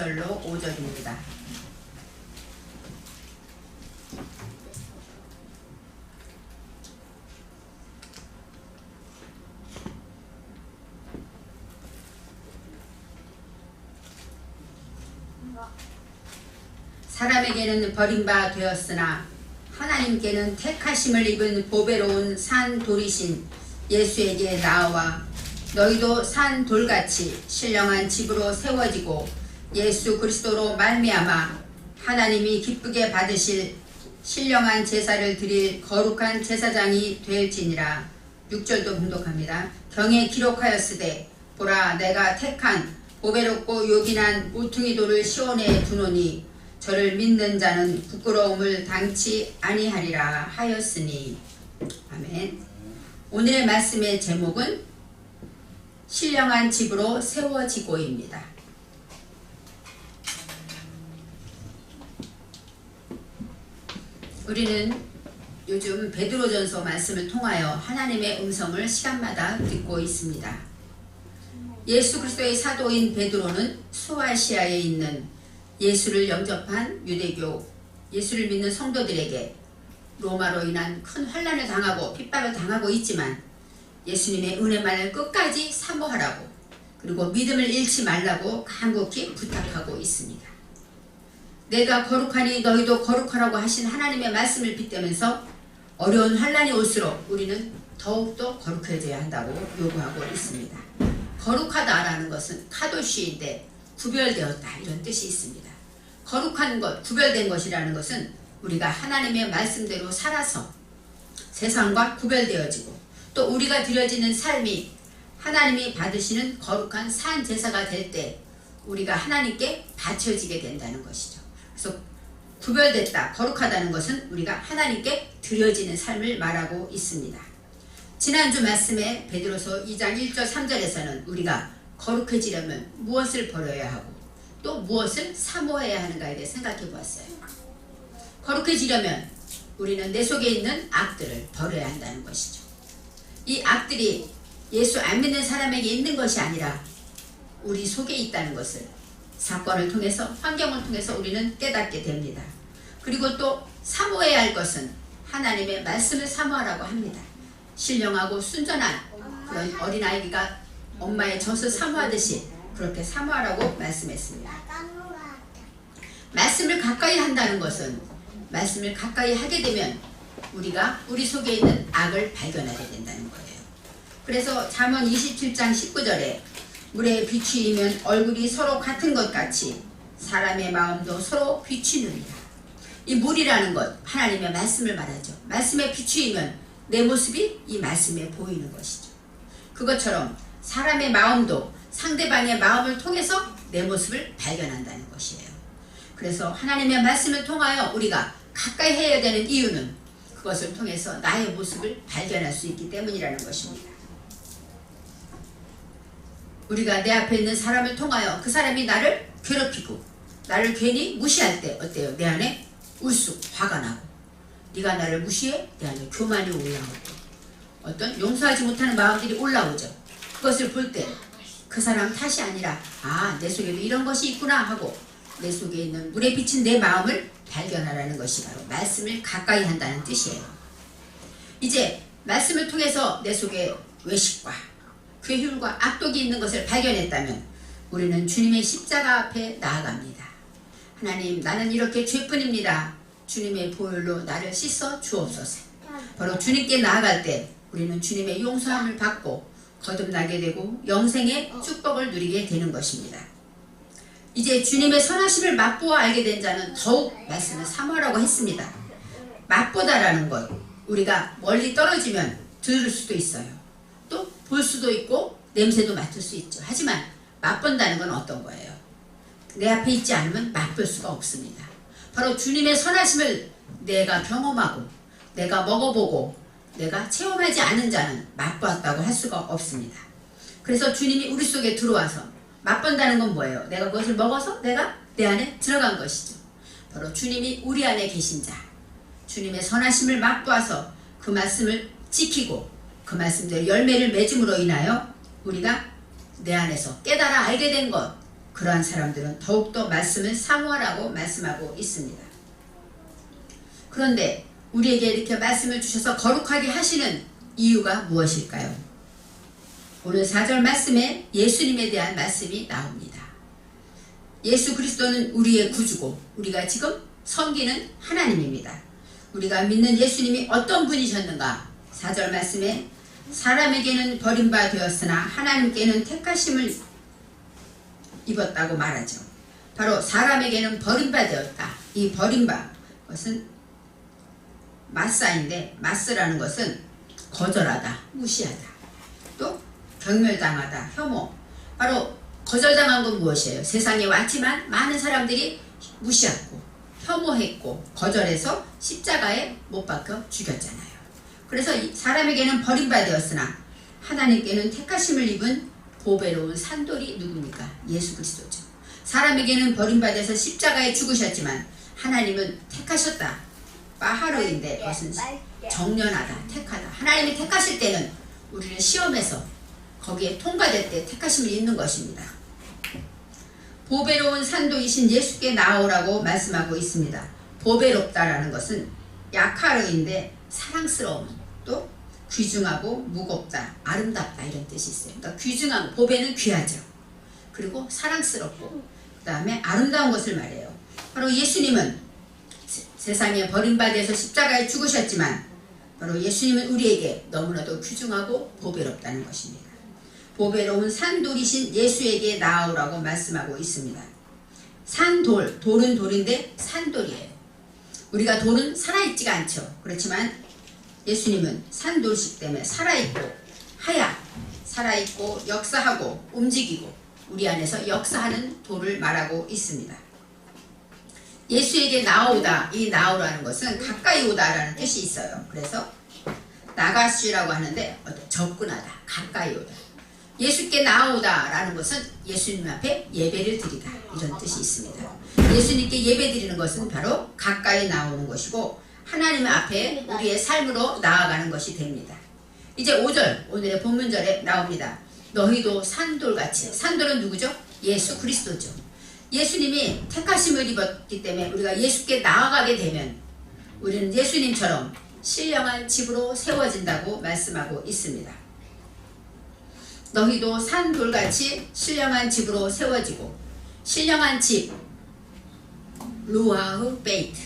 4절로 5절입니다. 사람에게는 버림바 되었으나 하나님께는 택하심을 입은 보배로운 산 돌이신 예수에게 나아와 너희도 산 돌같이 신령한 집으로 세워지고 예수 그리스도로 말미암아 하나님이 기쁘게 받으실 신령한 제사를 드릴 거룩한 제사장이 될지니라. 6절도 봉독합니다. 경에 기록하였으되 보라 내가 택한 보배롭고 요긴한 모퉁이 돌을 시온에 두노니 저를 믿는 자는 부끄러움을 당치 아니하리라 하였으니. 아멘. 오늘의 말씀의 제목은 신령한 집으로 세워지고입니다. 우리는 요즘 베드로전서 말씀을 통하여 하나님의 음성을 시간마다 듣고 있습니다. 예수 그리스도의 사도인 베드로는 소아시아에 있는 예수를 영접한 유대교, 예수를 믿는 성도들에게 로마로 인한 큰 환난을 당하고 핍박을 당하고 있지만 예수님의 은혜만을 끝까지 사모하라고, 그리고 믿음을 잃지 말라고 간곡히 부탁하고 있습니다. 내가 거룩하니 너희도 거룩하라고 하신 하나님의 말씀을 빗대면서 어려운 환난이 올수록 우리는 더욱더 거룩해져야 한다고 요구하고 있습니다. 거룩하다라는 것은 카도시인데 구별되었다, 이런 뜻이 있습니다. 거룩한 것, 구별된 것이라는 것은 우리가 하나님의 말씀대로 살아서 세상과 구별되어지고 또 우리가 드려지는 삶이 하나님이 받으시는 거룩한 산 제사가 될 때 우리가 하나님께 바쳐지게 된다는 것이죠. 그래서 구별됐다, 거룩하다는 것은 우리가 하나님께 드려지는 삶을 말하고 있습니다. 지난주 말씀에 베드로서 2장 1절 3절에서는 우리가 거룩해지려면 무엇을 버려야 하고 또 무엇을 사모해야 하는가에 대해 생각해 보았어요. 거룩해지려면 우리는 내 속에 있는 악들을 버려야 한다는 것이죠. 이 악들이 예수 안 믿는 사람에게 있는 것이 아니라 우리 속에 있다는 것을 사건을 통해서, 환경을 통해서 우리는 깨닫게 됩니다. 그리고 또 사모해야 할 것은 하나님의 말씀을 사모하라고 합니다. 신령하고 순전한 그런 어린아이가 엄마의 젖을 사모하듯이 그렇게 사모하라고 말씀했습니다. 말씀을 가까이 한다는 것은, 말씀을 가까이 하게 되면 우리가 우리 속에 있는 악을 발견하게 된다는 거예요. 그래서 잠언 27장 19절에 물에 비추이면 얼굴이 서로 같은 것 같이 사람의 마음도 서로 비추느니라. 이 물이라는 것, 하나님의 말씀을 말하죠. 말씀에 비추이면 내 모습이 이 말씀에 보이는 것이죠. 그것처럼 사람의 마음도 상대방의 마음을 통해서 내 모습을 발견한다는 것이에요. 그래서 하나님의 말씀을 통하여 우리가 가까이 해야 되는 이유는 그것을 통해서 나의 모습을 발견할 수 있기 때문이라는 것입니다. 우리가 내 앞에 있는 사람을 통하여 그 사람이 나를 괴롭히고 나를 괜히 무시할 때 어때요? 내 안에 울쑥 화가 나고, 네가 나를 무시해? 내 안에 교만이 올라오고 어떤 용서하지 못하는 마음들이 올라오죠. 그것을 볼 때 그 사람 탓이 아니라 내 속에도 이런 것이 있구나 하고 내 속에 있는 물에 비친 내 마음을 발견하라는 것이 바로 말씀을 가까이 한다는 뜻이에요. 이제 말씀을 통해서 내 속에 외식과 괴흉과 악독이 있는 것을 발견했다면 우리는 주님의 십자가 앞에 나아갑니다. 하나님, 나는 이렇게 죄뿐입니다. 주님의 보혈로 나를 씻어 주옵소서. 바로 주님께 나아갈 때 우리는 주님의 용서함을 받고 거듭나게 되고 영생의 축복을 누리게 되는 것입니다. 이제 주님의 선하심을 맛보아 알게 된 자는 더욱 말씀을 사모하라고 했습니다. 맛보다라는 것, 우리가 멀리 떨어지면 들을 수도 있어요. 또 볼 수도 있고 냄새도 맡을 수 있죠. 하지만 맛본다는 건 어떤 거예요? 내 앞에 있지 않으면 맛볼 수가 없습니다. 바로 주님의 선하심을 내가 경험하고 내가 먹어보고 내가 체험하지 않은 자는 맛보았다고 할 수가 없습니다. 그래서 주님이 우리 속에 들어와서 맛본다는 건 뭐예요? 내가 그것을 먹어서 내가 내 안에 들어간 것이죠. 바로 주님이 우리 안에 계신 자, 주님의 선하심을 맛보아서 그 말씀을 지키고 그 말씀대로 열매를 맺음으로 인하여 우리가 내 안에서 깨달아 알게 된 것, 그러한 사람들은 더욱더 말씀을 사모하라고 말씀하고 있습니다. 그런데 우리에게 이렇게 말씀을 주셔서 거룩하게 하시는 이유가 무엇일까요? 오늘 4절 말씀에 예수님에 대한 말씀이 나옵니다. 예수 그리스도는 우리의 구주고 우리가 지금 섬기는 하나님입니다. 우리가 믿는 예수님이 어떤 분이셨는가? 4절 말씀에 사람에게는 버림바 되었으나 하나님께는 택하심을 입었다고 말하죠. 바로 사람에게는 버림바 되었다. 이 버림바 것은 마사인데, 마스라는 것은 거절하다, 무시하다, 또 경멸당하다, 혐오. 바로 거절당한 건 무엇이에요? 세상에 왔지만 많은 사람들이 무시하고 혐오했고 거절해서 십자가에 못 박혀 죽였잖아요. 그래서 사람에게는 버림받았으나 하나님께는 택하심을 입은 보배로운 산돌이 누굽니까? 예수 그리스도죠. 사람에게는 버림받아서 십자가에 죽으셨지만 하나님은 택하셨다. 바하르인데 그것은 정련하다, 택하다. 하나님이 택하실 때는 우리를 시험해서 거기에 통과될 때 택하심을 입는 것입니다. 보배로운 산도이신 예수께 나오라고 말씀하고 있습니다. 보배롭다라는 것은 야카르인데 사랑스러움, 또 귀중하고 무겁다, 아름답다 이런 뜻이 있어요. 그러니까 귀중한, 보배는 귀하죠. 그리고 사랑스럽고 그 다음에 아름다운 것을 말해요. 바로 예수님은 세상에 버림받아서 십자가에 죽으셨지만 바로 예수님은 우리에게 너무나도 귀중하고 보배롭다는 것입니다. 보배로운 산돌이신 예수에게 나아오라고 말씀하고 있습니다. 산돌, 돌은 돌인데 산돌이에요. 우리가 돌은 살아있지가 않죠. 그렇지만 예수님은 산돌식 때문에 살아있고 살아있고 역사하고 움직이고 우리 안에서 역사하는 돌을 말하고 있습니다. 예수에게 나오다, 이 나오라는 것은 가까이 오다라는 뜻이 있어요. 그래서 나가시라고 하는데 접근하다, 가까이 오다. 예수께 나오다라는 것은 예수님 앞에 예배를 드리다 이런 뜻이 있습니다. 예수님께 예배 드리는 것은 바로 가까이 나오는 것이고 하나님 앞에 우리의 삶으로 나아가는 것이 됩니다. 이제 5절 오늘의 본문절에 나옵니다. 너희도 산돌같이. 산돌은 누구죠? 예수 그리스도죠. 예수님이 택하심을 입었기 때문에 우리가 예수께 나아가게 되면 우리는 예수님처럼 신령한 집으로 세워진다고 말씀하고 있습니다. 너희도 산돌같이 신령한 집으로 세워지고, 신령한 집, 루아흐 베이트,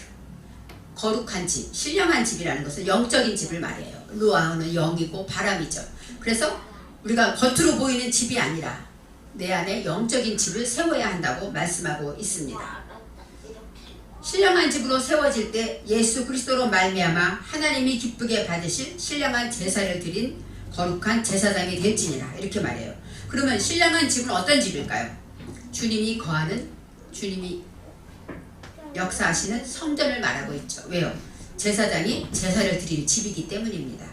거룩한 집, 신령한 집이라는 것은 영적인 집을 말해요. 루아흐는 영이고 바람이죠. 그래서 우리가 겉으로 보이는 집이 아니라 내 안에 영적인 집을 세워야 한다고 말씀하고 있습니다. 신령한 집으로 세워질 때 예수 그리스도로 말미암아 하나님이 기쁘게 받으실 신령한 제사를 드린 거룩한 제사장이 될지니라 이렇게 말해요. 그러면 신령한 집은 어떤 집일까요? 주님이 거하는, 주님이 역사하시는 성전을 말하고 있죠. 왜요? 제사장이 제사를 드릴 집이기 때문입니다.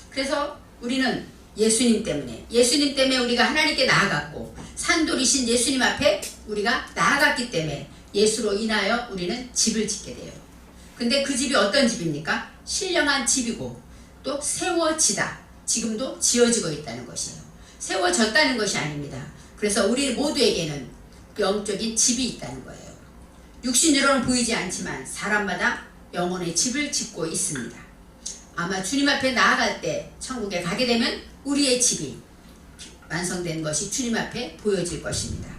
그래서 우리는 예수님 때문에 우리가 하나님께 나아갔고 산돌이신 예수님 앞에 우리가 나아갔기 때문에 예수로 인하여 우리는 집을 짓게 돼요. 근데 그 집이 어떤 집입니까? 신령한 집이고 또 세워지다. 지금도 지어지고 있다는 것이에요. 세워졌다는 것이 아닙니다. 그래서 우리 모두에게는 영적인 집이 있다는 거예요. 육신으로는 보이지 않지만 사람마다 영혼의 집을 짓고 있습니다. 아마 주님 앞에 나아갈 때 천국에 가게 되면 우리의 집이 완성된 것이 주님 앞에 보여질 것입니다.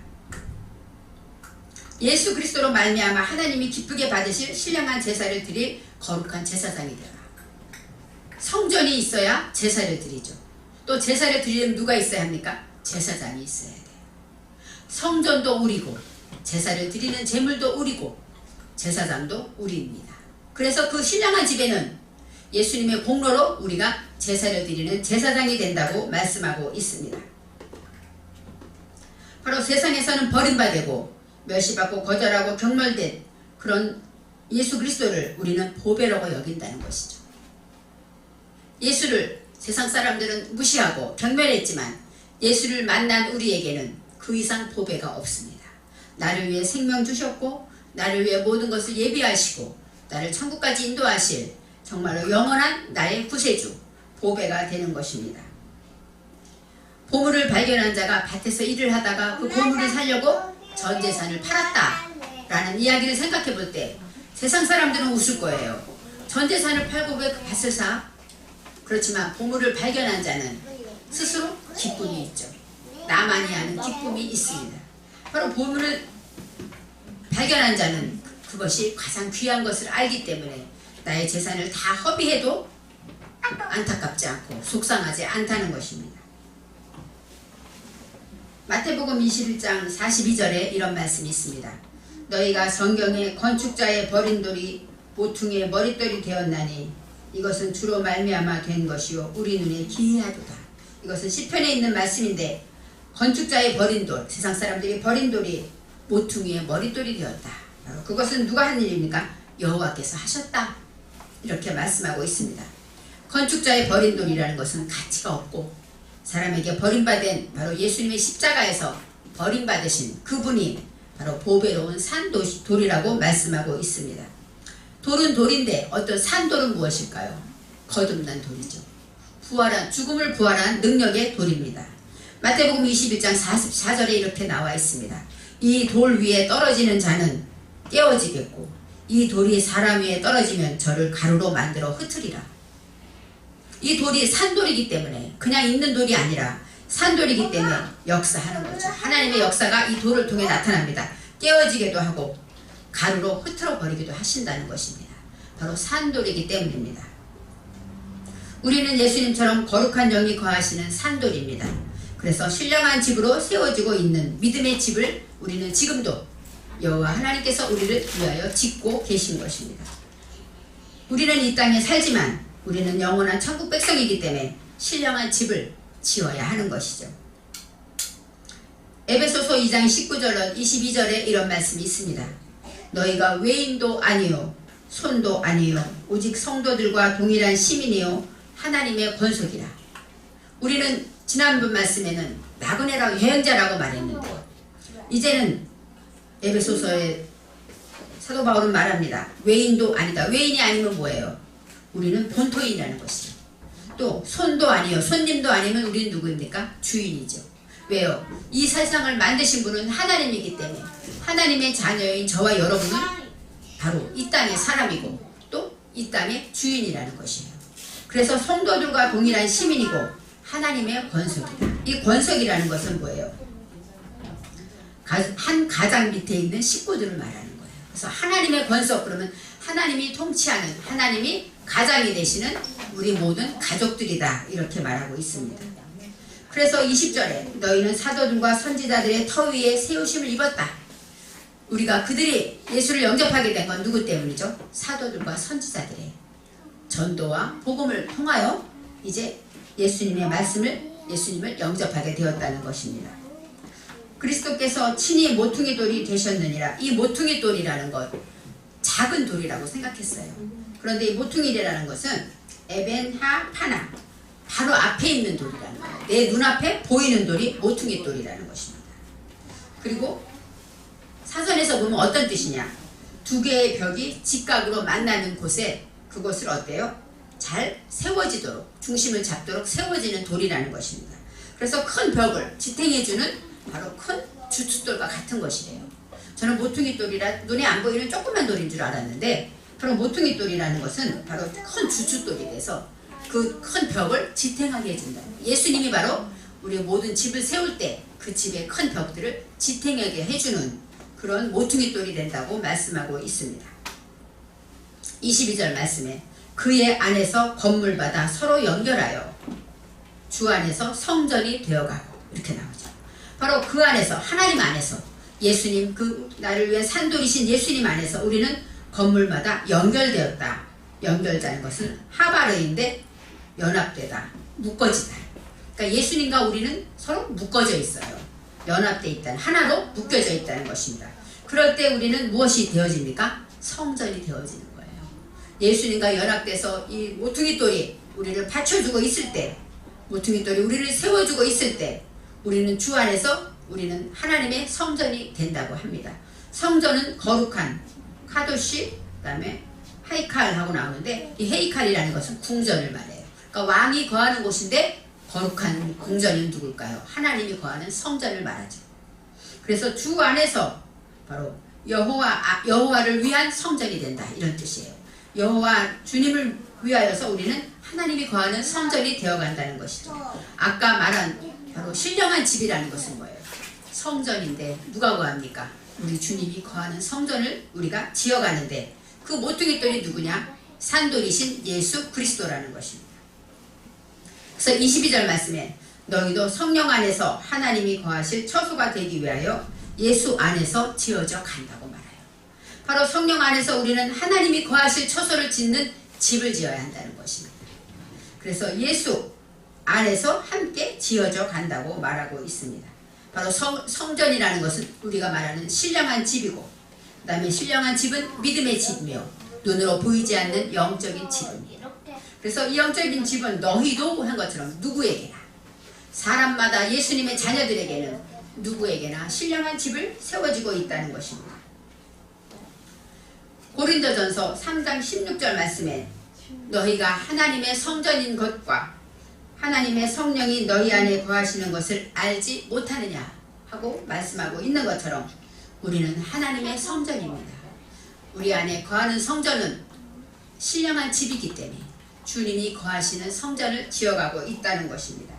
예수 그리스도로 말미암아 하나님이 기쁘게 받으실 신령한 제사를 드릴 거룩한 제사장이 되라. 성전이 있어야 제사를 드리죠. 또 제사를 드리려면 누가 있어야 합니까? 제사장이 있어야 돼요. 성전도 우리고 제사를 드리는 제물도 우리고 제사장도 우리입니다. 그래서 그 신령한 집에는 예수님의 공로로 우리가 제사를 드리는 제사장이 된다고 말씀하고 있습니다. 바로 세상에서는 버림받고 멸시받고 거절하고 경멸된 그런 예수 그리스도를 우리는 보배라고 여긴다는 것이죠. 예수를 세상 사람들은 무시하고 경멸했지만 예수를 만난 우리에게는 그 이상 보배가 없습니다. 나를 위해 생명 주셨고 나를 위해 모든 것을 예비하시고 나를 천국까지 인도하실 정말로 영원한 나의 구세주 보배가 되는 것입니다. 보물을 발견한 자가 밭에서 일을 하다가 그 보물을 살려고 전 재산을 팔았다 라는 이야기를 생각해 볼 때 세상 사람들은 웃을 거예요. 전 재산을 팔고 왜 그 밭을 사? 그렇지만 보물을 발견한 자는 스스로 기쁨이 있죠. 나만이 아는 기쁨이 있습니다. 바로 보물을 발견한 자는 그것이 가장 귀한 것을 알기 때문에 나의 재산을 다 허비해도 안타깝지 않고 속상하지 않다는 것입니다. 마태복음 21장 42절에 이런 말씀이 있습니다. 너희가 성경에 건축자의 버린 돌이 모퉁이의 머릿돌이 되었나니 이것은 주로 말미암아 된 것이요 우리 눈에 기이하도다. 이것은 시편에 있는 말씀인데 건축자의 버린 돌, 세상 사람들이 버린 돌이 모퉁이의 머릿돌이 되었다. 바로 그것은 누가 한 일입니까? 여호와께서 하셨다. 이렇게 말씀하고 있습니다. 건축자의 버린 돌이라는 것은 가치가 없고 사람에게 버림받은 바로 예수님의 십자가에서 버림받으신 그분이 바로 보배로운 산돌이라고 말씀하고 있습니다. 돌은 돌인데 어떤 산돌은 무엇일까요? 거듭난 돌이죠. 죽음을 부활한 능력의 돌입니다. 마태복음 21장 44절에 이렇게 나와 있습니다. 이 돌 위에 떨어지는 자는 깨어지겠고 이 돌이 사람 위에 떨어지면 저를 가루로 만들어 흩으리라. 이 돌이 산돌이기 때문에 그냥 있는 돌이 아니라 산돌이기 때문에 역사하는 거죠. 하나님의 역사가 이 돌을 통해 나타납니다. 깨어지기도 하고 가루로 흩어져 버리기도 하신다는 것입니다. 바로 산돌이기 때문입니다. 우리는 예수님처럼 거룩한 영이 거하시는 산돌입니다. 그래서 신령한 집으로 세워지고 있는 믿음의 집을 우리는 지금도 여호와 하나님께서 우리를 위하여 짓고 계신 것입니다. 우리는 이 땅에 살지만 우리는 영원한 천국 백성이기 때문에 신령한 집을 지어야 하는 것이죠. 에베소서 2장 19절 22절에 이런 말씀이 있습니다. 너희가 외인도 아니요 손도 아니요 오직 성도들과 동일한 시민이요 하나님의 권속이라. 우리는 지난번 말씀에는 나그네라고 여행자라고 말했는데 이제는 에베소서에 사도 바울은 말합니다. 외인도 아니다. 외인이 아니면 뭐예요? 우리는 본토인이라는 것이에요. 또 손도 아니요 손님도 아니면 우리는 누구입니까? 주인이죠. 왜요? 이 세상을 만드신 분은 하나님이기 때문에 하나님의 자녀인 저와 여러분은 바로 이 땅의 사람이고 또 이 땅의 주인이라는 것이에요. 그래서 성도들과 동일한 시민이고 하나님의 권속이다. 이 권속이라는 것은 뭐예요? 한 가장 밑에 있는 식구들을 말하는 거예요. 그래서 하나님의 권속 그러면 하나님이 통치하는 하나님이 가장이 되시는 우리 모든 가족들이다. 이렇게 말하고 있습니다. 그래서 20절에 너희는 사도들과 선지자들의 터 위에 세우심을 입었다. 우리가 그들이 예수를 영접하게 된 건 누구 때문이죠? 사도들과 선지자들의 전도와 복음을 통하여 이제 예수님을 영접하게 되었다는 것입니다. 그리스도께서 친히 모퉁이 돌이 되셨느니라. 이 모퉁이 돌이라는 것 작은 돌이라고 생각했어요. 그런데 이 모퉁이라는 것은 에벤하 파나 바로 앞에 있는 돌이라는 거예요. 내 눈앞에 보이는 돌이 모퉁이 돌이라는 것입니다. 그리고 사전에서 보면 어떤 뜻이냐? 두 개의 벽이 직각으로 만나는 곳에 그것을 어때요? 잘 세워지도록 중심을 잡도록 세워지는 돌이라는 것입니다. 그래서 큰 벽을 지탱해주는 바로 큰 주춧돌과 같은 것이래요. 저는 모퉁이 돌이라 눈에 안 보이는 조그만 돌인 줄 알았는데 바로 모퉁이 돌이라는 것은 바로 큰 주춧돌이 돼서 그 큰 벽을 지탱하게 해준다. 예수님이 바로 우리 모든 집을 세울 때 그 집의 큰 벽들을 지탱하게 해주는 그런 모퉁이 돌이 된다고 말씀하고 있습니다. 22절 말씀에 그의 안에서 건물마다 서로 연결하여 주 안에서 성전이 되어가고 이렇게 나오죠. 바로 그 안에서 하나님 안에서 예수님 그 나를 위해 산돌이신 예수님 안에서 우리는 건물마다 연결되었다. 연결되는 것은 하바르인데 연합되다, 묶어지다. 그러니까 예수님과 우리는 서로 묶어져 있어요. 연합되어 있다는 하나로 묶여져 있다는 것입니다. 그럴 때 우리는 무엇이 되어집니까? 성전이 되어지는 거예요. 예수님과 연합돼서 이 모퉁이 돌이 우리를 받쳐주고 있을 때 모퉁이 돌이 우리를 세워주고 있을 때 우리는 주 안에서 우리는 하나님의 성전이 된다고 합니다. 성전은 거룩한 카도시 그 다음에 하이칼 하고 나오는데 이 헤이칼이라는 것은 궁전을 말해요. 그러니까 왕이 거하는 곳인데 거룩한 궁전은 누굴까요? 하나님이 거하는 성전을 말하죠. 그래서 주 안에서 바로 여호와를 위한 성전이 된다, 이런 뜻이에요. 여호와 주님을 위하여서 우리는 하나님이 거하는 성전이 되어간다는 것이죠. 아까 말한 바로 신령한 집이라는 것은 뭐예요? 성전인데 누가 거합니까? 우리 주님이 거하는 성전을 우리가 지어가는데 그 모퉁이돌이 누구냐? 산돌이신 예수 그리스도라는 것입니다. 그래서 22절 말씀에 너희도 성령 안에서 하나님이 거하실 처소가 되기 위하여 예수 안에서 지어져 간다고 말해요. 바로 성령 안에서 우리는 하나님이 거하실 처소를 짓는 집을 지어야 한다는 것입니다. 그래서 예수 안에서 함께 지어져 간다고 말하고 있습니다. 바로 성전이라는 것은 우리가 말하는 신령한 집이고, 그 다음에 신령한 집은 믿음의 집이며 눈으로 보이지 않는 영적인 집입니다. 그래서 이 영적인 집은 너희도 한 것처럼 누구에게나, 사람마다 예수님의 자녀들에게는 누구에게나 신령한 집을 세워지고 있다는 것입니다. 고린도전서 3장 16절 말씀에 너희가 하나님의 성전인 것과 하나님의 성령이 너희 안에 거하시는 것을 알지 못하느냐 하고 말씀하고 있는 것처럼 우리는 하나님의 성전입니다. 우리 안에 거하는 성전은 신령한 집이기 때문에 주님이 거하시는 성전을 지어가고 있다는 것입니다.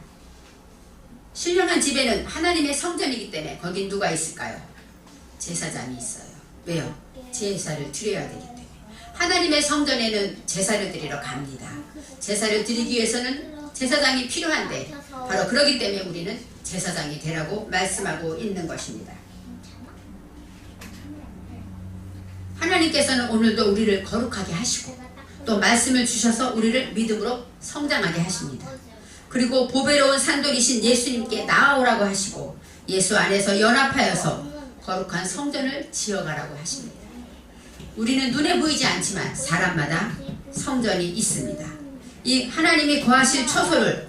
신령한 집에는 하나님의 성전이기 때문에 거긴 누가 있을까요? 제사장이 있어요. 왜요? 제사를 드려야 되기 때문에. 하나님의 성전에는 제사를 드리러 갑니다. 제사를 드리기 위해서는 제사장이 필요한데 바로 그러기 때문에 우리는 제사장이 되라고 말씀하고 있는 것입니다. 하나님께서는 오늘도 우리를 거룩하게 하시고 또 말씀을 주셔서 우리를 믿음으로 성장하게 하십니다. 그리고 보배로운 산돌이신 예수님께 나아오라고 하시고 예수 안에서 연합하여서 거룩한 성전을 지어가라고 하십니다. 우리는 눈에 보이지 않지만 사람마다 성전이 있습니다. 이 하나님이 거하실 처소를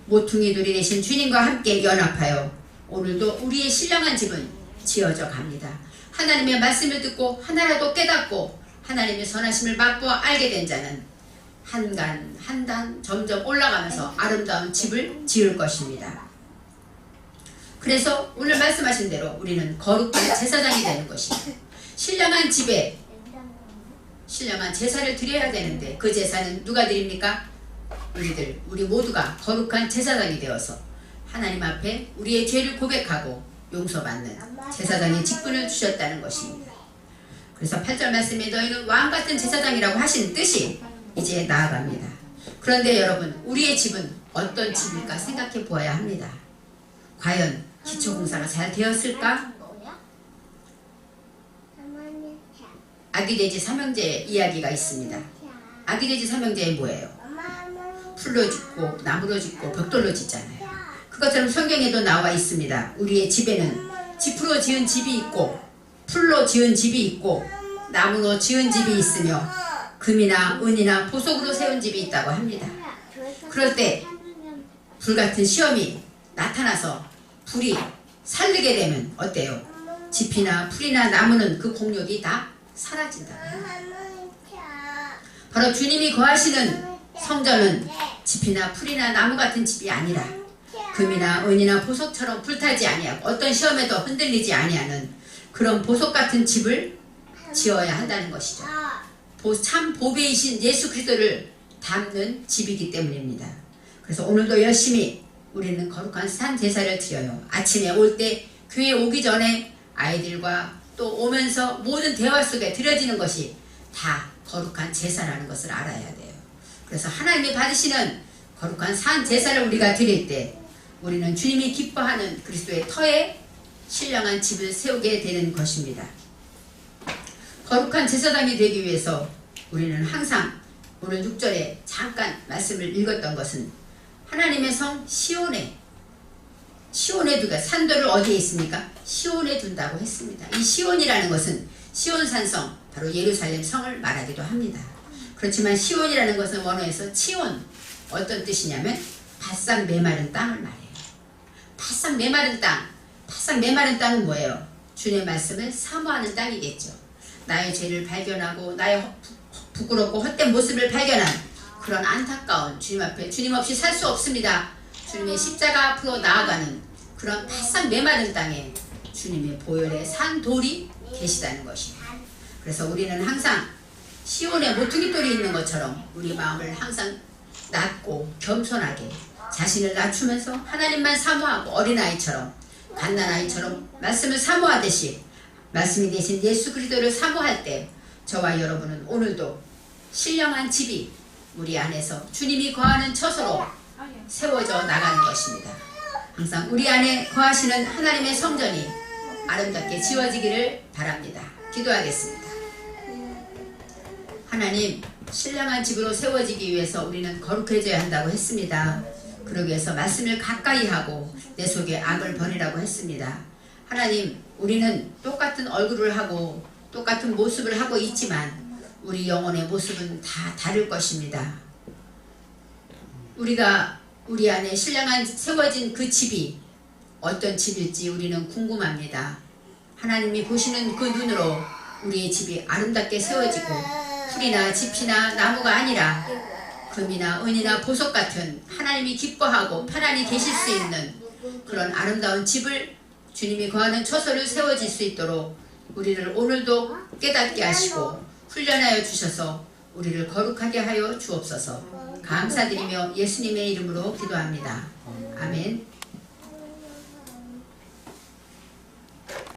모퉁이돌이 되신 주님과 함께 연합하여 오늘도 우리의 신령한 집은 지어져 갑니다. 하나님의 말씀을 듣고 하나라도 깨닫고 하나님의 선하심을 맛보아 알게 된 자는 한 단 한 단 점점 올라가면서 아름다운 집을 지을 것입니다. 그래서 오늘 말씀하신 대로 우리는 거룩한 제사장이 되는 것입니다. 신령한 집에 신령한 제사를 드려야 되는데 그 제사는 누가 드립니까? 우리 모두가 거룩한 제사장이 되어서 하나님 앞에 우리의 죄를 고백하고 용서받는 제사장의 직분을 주셨다는 것입니다. 그래서 8절 말씀에 너희는 왕같은 제사장이라고 하신 뜻이 이제 나아갑니다. 그런데 여러분, 우리의 집은 어떤 집일까 생각해 보아야 합니다. 과연 기초공사가 잘 되었을까? 아기돼지 삼형제 이야기가 있습니다. 아기돼지 삼형제는 뭐예요? 풀로 짓고 나무로 짓고 벽돌로 짓잖아요. 그것처럼 성경에도 나와 있습니다. 우리의 집에는 지프로 지은 집이 있고 풀로 지은 집이 있고 나무로 지은 집이 있으며 금이나 은이나 보석으로 세운 집이 있다고 합니다. 그럴 때 불같은 시험이 나타나서 불이 살르게 되면 어때요? 집이나 풀이나 나무는 그 공력이 다 사라진다. 바로 주님이 거하시는 성전은 집이나 풀이나 나무 같은 집이 아니라 금이나 은이나 보석처럼 불타지 아니하고 어떤 시험에도 흔들리지 아니하는 그런 보석 같은 집을 지어야 한다는 것이죠. 참 보배이신 예수 그리스도를 담는 집이기 때문입니다. 그래서 오늘도 열심히 우리는 거룩한 산 제사를 드려요. 아침에 올 때 교회 오기 전에 아이들과 또 오면서 모든 대화 속에 드려지는 것이 다 거룩한 제사라는 것을 알아야 돼요. 그래서 하나님이 받으시는 거룩한 산 제사를 우리가 드릴 때 우리는 주님이 기뻐하는 그리스도의 터에 신령한 집을 세우게 되는 것입니다. 거룩한 제사장이 되기 위해서 우리는 항상 오늘 6절에 잠깐 말씀을 읽었던 것은 하나님의 성 시온에 두가 산돌을 어디에 있습니까? 시온에 둔다고 했습니다. 이 시온이라는 것은 시온산성, 바로 예루살렘 성을 말하기도 합니다. 그렇지만 시온이라는 것은 원어에서 치온, 어떤 뜻이냐면 바싹 메마른 땅을 말해요. 바싹 메마른 땅, 바싹 메마른 땅은 뭐예요? 주님의 말씀을 사모하는 땅이겠죠. 나의 죄를 발견하고 나의 부끄럽고 헛된 모습을 발견한 그런 안타까운 주님 앞에 주님 없이 살 수 없습니다. 주님의 십자가 앞으로 나아가는 그런 바싹 메마른 땅에 주님의 보혈의 산돌이 계시다는 것입니다. 그래서 우리는 항상 시온에 모퉁이 돌이 있는 것처럼 우리 마음을 항상 낮고 겸손하게 자신을 낮추면서 하나님만 사모하고 어린아이처럼 갓난아이처럼 말씀을 사모하듯이 말씀이 되신 예수 그리스도를 사모할 때 저와 여러분은 오늘도 신령한 집이 우리 안에서 주님이 거하는 처소로 세워져 나가는 것입니다. 항상 우리 안에 거하시는 하나님의 성전이 아름답게 지어지기를 바랍니다. 기도하겠습니다. 하나님, 신령한 집으로 세워지기 위해서 우리는 거룩해져야 한다고 했습니다. 그러기 위해서 말씀을 가까이 하고 내 속에 악을 버리라고 했습니다. 하나님, 우리는 똑같은 얼굴을 하고 똑같은 모습을 하고 있지만 우리 영혼의 모습은 다 다를 것입니다. 우리 안에 신령한 세워진 그 집이 어떤 집일지 우리는 궁금합니다. 하나님이 보시는 그 눈으로 우리의 집이 아름답게 세워지고 풀이나 짚이나 나무가 아니라 금이나 은이나 보석 같은 하나님이 기뻐하고 편안히 계실 수 있는 그런 아름다운 집을 주님이 거하는 처소를 세워질 수 있도록 우리를 오늘도 깨닫게 하시고 훈련하여 주셔서 우리를 거룩하게 하여 주옵소서. 감사드리며 예수님의 이름으로 기도합니다. 아멘.